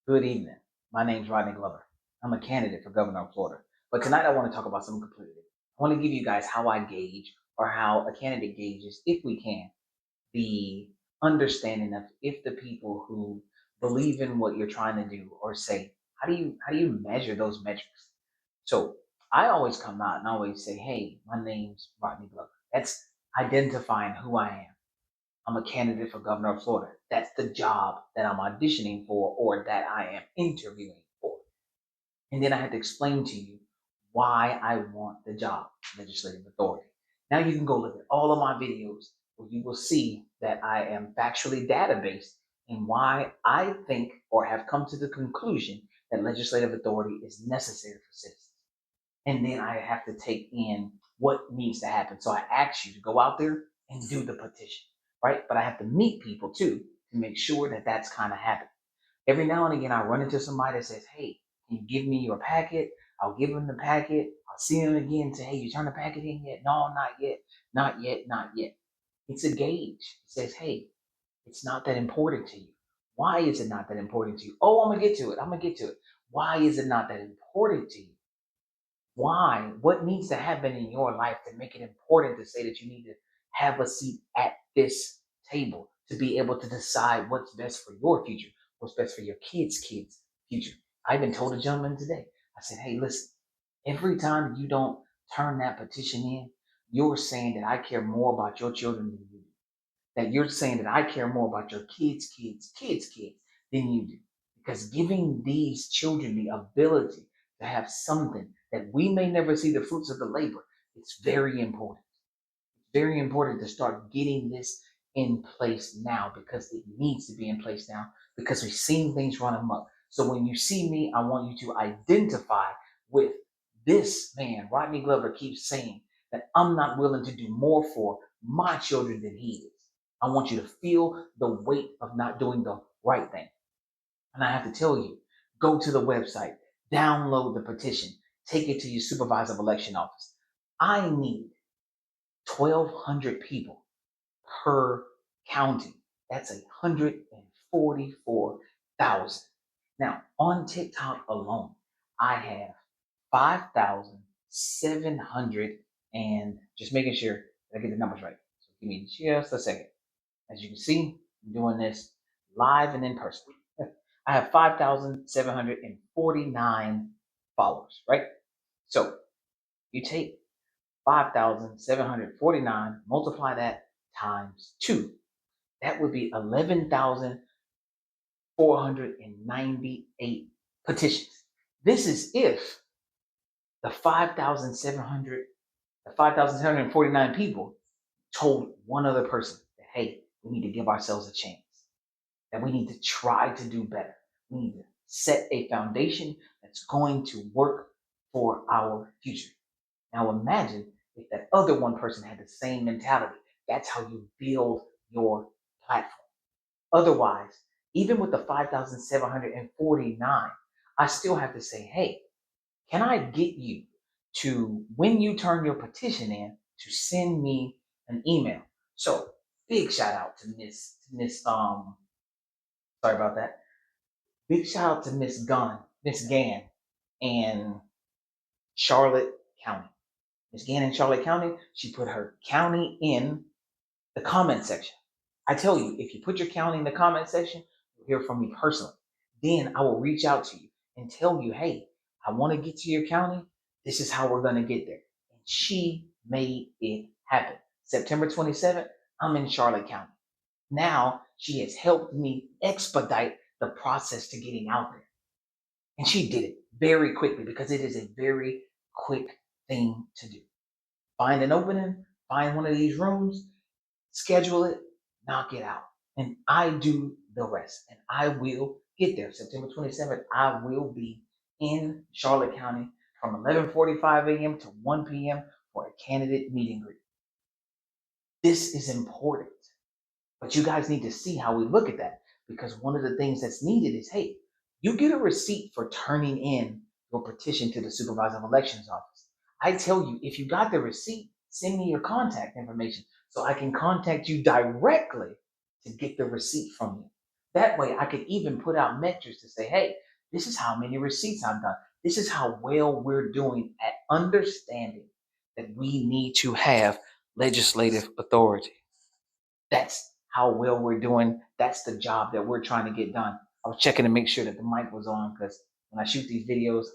Good evening. My name's Rodney Glover. I'm a candidate for governor of Florida. But tonight I want to talk about something completely different. I want to give you guys how I gauge or how a candidate gauges, if we can, the understanding of if the people who believe in what you're trying to do or say, how do you measure those metrics? So I always come out and always say, hey, my name's Rodney Glover. That's identifying who I am. I'm a candidate for governor of Florida. That's the job that I'm auditioning for or that I am interviewing for. And then I had to explain to you why I want the job, legislative authority. Now you can go look at all of my videos where you will see that I am factually databased in why I think or have come to the conclusion that legislative authority is necessary for citizens. And then I have to take in what needs to happen. So I ask you to go out there and do the petition, right? But I have to meet people too to make sure that that's kind of happening. Every now and again, I run into somebody that says, hey, can you give me your packet? I'll give them the packet. I'll see them again and say, hey, you turn the packet in yet? No, not yet. Not yet. Not yet. It's a gauge. It says, hey, it's not that important to you. Why is it not that important to you? Oh, I'm going to get to it. I'm going to get to it. Why is it not that important to you? Why? What needs to happen in your life to make it important to say that you need to have a seat at this table to be able to decide what's best for your future, what's best for your kids' future? I even told a gentleman today, I said, hey, listen, every time you don't turn that petition in, you're saying that I care more about your children than you do. That you're saying that I care more about your kids than you do. Because giving these children the ability to have something that we may never see the fruits of the labor, it's very important. It's very important to start getting this in place now because it needs to be in place now because we've seen things run amok. So when you see me, I want you to identify with this man. Rodney Glover keeps saying that I'm not willing to do more for my children than he is. I want you to feel the weight of not doing the right thing. And I have to tell you, go to the website, download the petition, take it to your supervisor of election office. I need 1,200 people per county. That's 144,000. Now, on TikTok alone, I have 5,700 and just making sure that I get the numbers right. So give me just a second. As you can see, I'm doing this live and in person. I have 5,749 followers, right? So you take 5,749, multiply that times 2. That would be 11,498 petitions. This is if the 5,749 people told one other person that, hey, we need to give ourselves a chance, that we need to try to do better. We need to set a foundation that's going to work for our future. Now imagine if that other one person had the same mentality. That's how you build your platform. Otherwise, even with the 5,749, I still have to say, hey, can I get you to, when you turn your petition in, to send me an email? So big shout out to sorry about that. Big shout out to Miss Gann in Charlotte County. Miss Gann in Charlotte County, she put her county in the comment section. I tell you, if you put your county in the comment section, you'll hear from me personally. Then I will reach out to you and tell you, hey, I want to get to your county. This is how we're going to get there. And she made it happen. September 27th, I'm in Charlotte County. Now she has helped me expedite the process to getting out there. And she did it very quickly because it is a very quick thing to do. Find an opening, find one of these rooms, schedule it, knock it out. And I do the rest. And I will get there. September 27th, I will be in Charlotte County from 11:45 a.m. to 1 p.m. for a candidate meet and greet. This is important. But you guys need to see how we look at that because one of the things that's needed is, hey, you get a receipt for turning in your petition to the supervisor of elections office. I tell you, if you got the receipt, send me your contact information so I can contact you directly to get the receipt from you. That way I could even put out metrics to say, hey, this is how many receipts I've done. This is how well we're doing at understanding that we need to have legislative authority. That's how well we're doing. That's the job that we're trying to get done. I was checking to make sure that the mic was on because when I shoot these videos,